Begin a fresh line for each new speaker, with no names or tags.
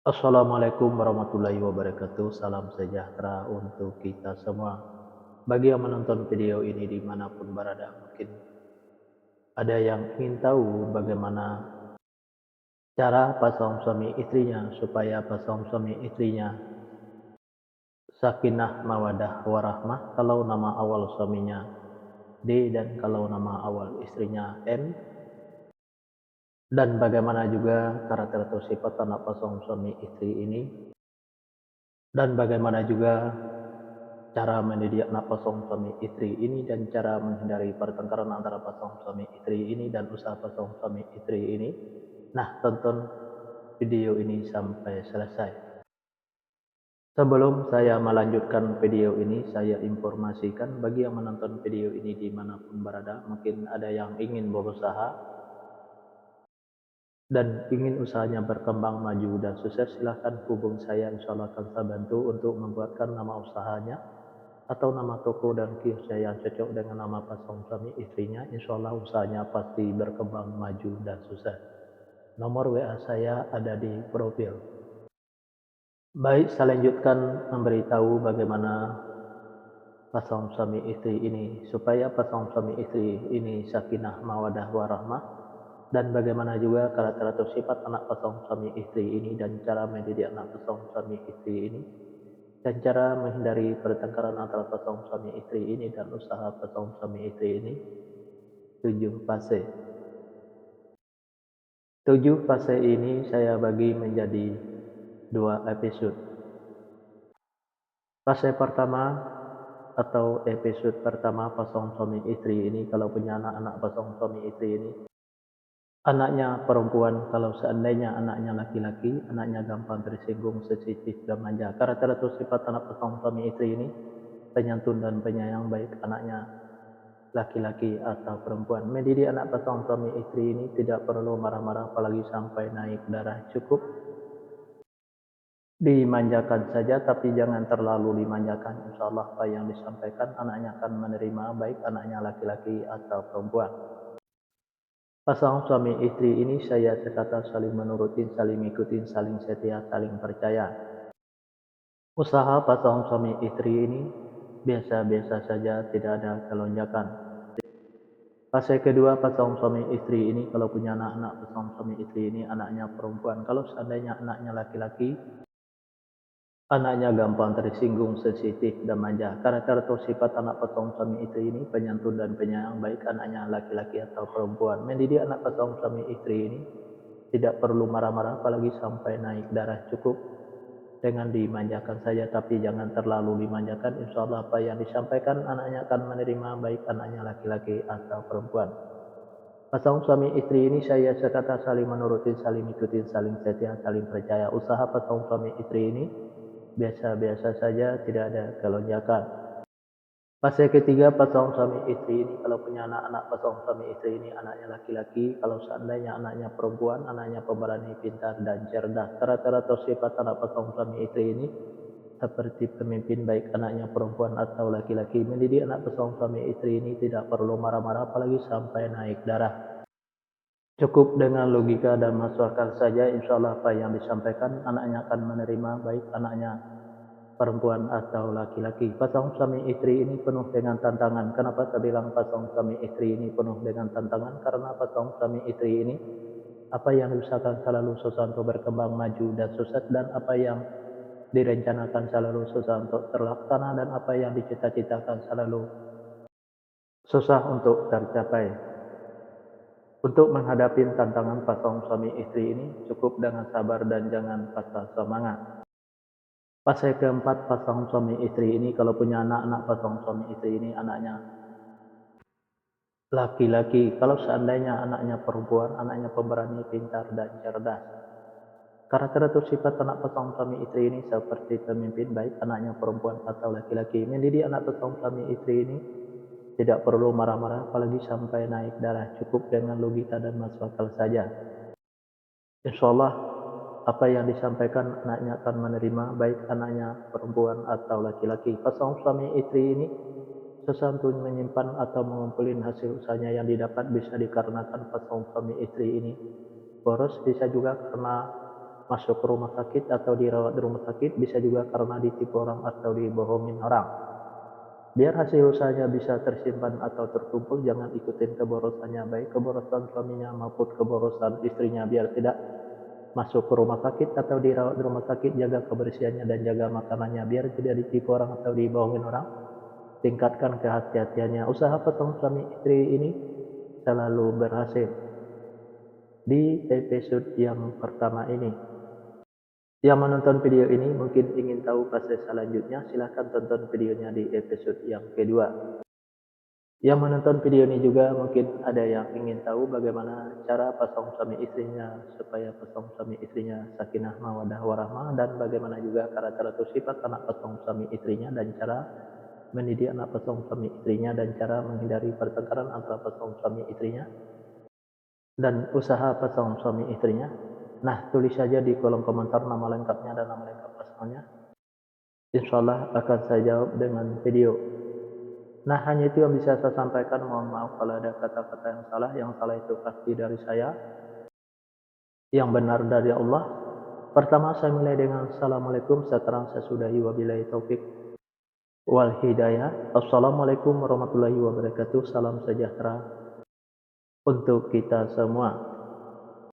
Assalamualaikum warahmatullahi wabarakatuh. Salam sejahtera untuk kita semua. Bagi yang menonton video ini dimanapun berada, mungkin ada yang ingin tahu bagaimana cara pasangan suami istrinya supaya pasangan suami istrinya sakinah mawadah warahmah kalau nama awal suaminya D dan kalau nama awal istrinya M, dan bagaimana juga karakter atau sifat anak pasangan suami istri ini, dan bagaimana juga cara mendidik anak pasangan suami istri ini dan cara menghindari pertengkaran antara pasangan suami istri ini dan usaha pasangan suami istri ini. Nah, tonton video ini sampai selesai. Sebelum saya melanjutkan video ini, saya informasikan bagi yang menonton video ini dimanapun berada, mungkin ada yang ingin berusaha dan ingin usahanya berkembang maju dan sukses, silahkan hubung saya, insya Allah akan saya bantu untuk membuatkan nama usahanya atau nama toko dan kiosnya yang cocok dengan nama pasangan suami istrinya. Insya Allah usahanya pasti berkembang maju dan sukses. Nomor WA saya ada di profil. Baik, saya lanjutkan memberitahu bagaimana pasangan suami istri ini supaya pasangan suami istri ini sakinah mawadah warahmah, dan bagaimana juga karakter atau sifat anak pasangan suami istri ini dan cara mendidik anak pasangan suami istri ini, dan cara menghindari pertengkaran antara pasangan suami istri ini dan usaha pasangan suami istri ini. 7 fase. 7 fase ini saya bagi menjadi 2 episode. Fase pertama atau episode pertama pasangan suami istri ini kalau punya anak-anak pasangan suami istri ini. Anaknya perempuan, kalau seandainya anaknya laki-laki, anaknya gampang tersinggung, sensitif dan manja. Karakter atau sifat anak pasangan suami istri ini penyantun dan penyayang, baik anaknya laki-laki atau perempuan. Mendidik anak pasangan suami istri ini tidak perlu marah-marah apalagi sampai naik darah. Cukup dimanjakan saja, tapi jangan terlalu dimanjakan. Insya Allah apa yang disampaikan anaknya akan menerima, baik anaknya laki-laki atau perempuan. Pasangan suami istri ini saya sekata saling menurutin, saling ikutin, saling setia, saling percaya. Usaha pasangan suami istri ini biasa-biasa saja, tidak ada kelonjakan. Fase kedua pasangan suami istri ini kalau punya anak-anak pasangan suami istri ini anaknya perempuan. Kalau seandainya anaknya laki-laki, anaknya gampang tersinggung, sensitif dan manja. Karakter atau sifat anak pasangan suami istri ini penyantun dan penyayang, baik anaknya laki-laki atau perempuan. Mendidik anak pasangan suami istri ini tidak perlu marah-marah apalagi sampai naik darah. Cukup dengan dimanjakan saja, tapi jangan terlalu dimanjakan. Insya Allah apa yang disampaikan anaknya akan menerima, baik anaknya laki-laki atau perempuan. Pasangan suami istri ini saya sekata saling menuruti, saling ikuti, saling setia, saling percaya. Usaha pasangan suami istri ini biasa-biasa saja, tidak ada kelonjakan. Fase ketiga pasangan suami istri ini kalau punya anak-anak pasangan suami istri ini anaknya laki-laki, kalau seandainya anaknya perempuan, anaknya pemberani, pintar dan cerdas. Karakter atau sifat anak pasangan suami istri ini seperti pemimpin, baik anaknya perempuan atau laki-laki. Mendidik anak pasangan suami istri ini tidak perlu marah-marah apalagi sampai naik darah. Cukup dengan logika dan masuk akal saja, insya Allah apa yang disampaikan anaknya akan menerima, baik anaknya perempuan atau laki-laki. Pasangan suami istri ini penuh dengan tantangan. Kenapa saya bilang pasangan suami istri ini penuh dengan tantangan? Karena pasangan suami istri ini apa yang diusahakan selalu susah untuk berkembang maju dan sukses, dan apa yang direncanakan selalu susah untuk terlaksana, dan apa yang dicita-citakan selalu susah untuk tercapai. Untuk menghadapi tantangan pasangan suami istri ini cukup dengan sabar dan jangan patah semangat. Fase keempat pasangan suami istri ini kalau punya anak-anak pasangan suami istri ini anaknya laki-laki, kalau seandainya anaknya perempuan, anaknya pemberani, pintar dan cerdas. Karakter atau sifat anak pasangan suami istri ini seperti pemimpin, baik anaknya perempuan atau laki-laki. Mendidik anak pasangan suami istri ini tidak perlu marah-marah apalagi sampai naik darah. Cukup dengan logika dan masuk akal saja. Insya Allah apa yang disampaikan anaknya akan menerima, baik anaknya perempuan atau laki-laki. Pasangan suami istri ini susah untuk menyimpan atau mengumpulin hasil usahanya yang didapat, bisa dikarenakan pasangan suami istri ini boros, bisa juga karena masuk ke rumah sakit atau dirawat di rumah sakit, bisa juga karena ditipu orang atau dibohongin orang. Biar hasil usahanya bisa tersimpan atau terkumpul, jangan ikutin keborosannya, baik keborosan suaminya maupun keborosan istrinya, biar tidak masuk ke rumah sakit atau dirawat di rumah sakit. Jaga kebersihannya dan jaga makanannya, biar tidak ditipu orang atau dibohongin orang. Tingkatkan kehati-hatiannya. Usaha potong suami istri ini selalu berhasil. Di episode yang pertama ini, yang menonton video ini mungkin ingin tahu fase selanjutnya, silahkan tonton videonya di episode yang kedua. Yang menonton video ini juga mungkin ada yang ingin tahu bagaimana cara pasang suami istrinya supaya pasang suami istrinya sakinah mawaddah warahmah, dan bagaimana juga karakter atau sifat anak pasang suami istrinya, dan cara mendidik anak pasang suami istrinya, dan cara menghindari pertengkaran antara pasang suami istrinya, dan usaha pasang suami istrinya. Nah, tulis saja di kolom komentar nama lengkapnya dan nama lengkap pasangannya. Insyaallah akan saya jawab dengan video. Nah, hanya itu yang bisa saya sampaikan. Mohon maaf kalau ada kata-kata yang salah. Yang salah itu pasti dari saya, yang benar dari Allah. Pertama, saya mulai dengan Assalamualaikum. Sekarang saya sudahi, wabillahi taufik wal hidayah. Assalamualaikum warahmatullahi wabarakatuh. Salam sejahtera untuk kita semua.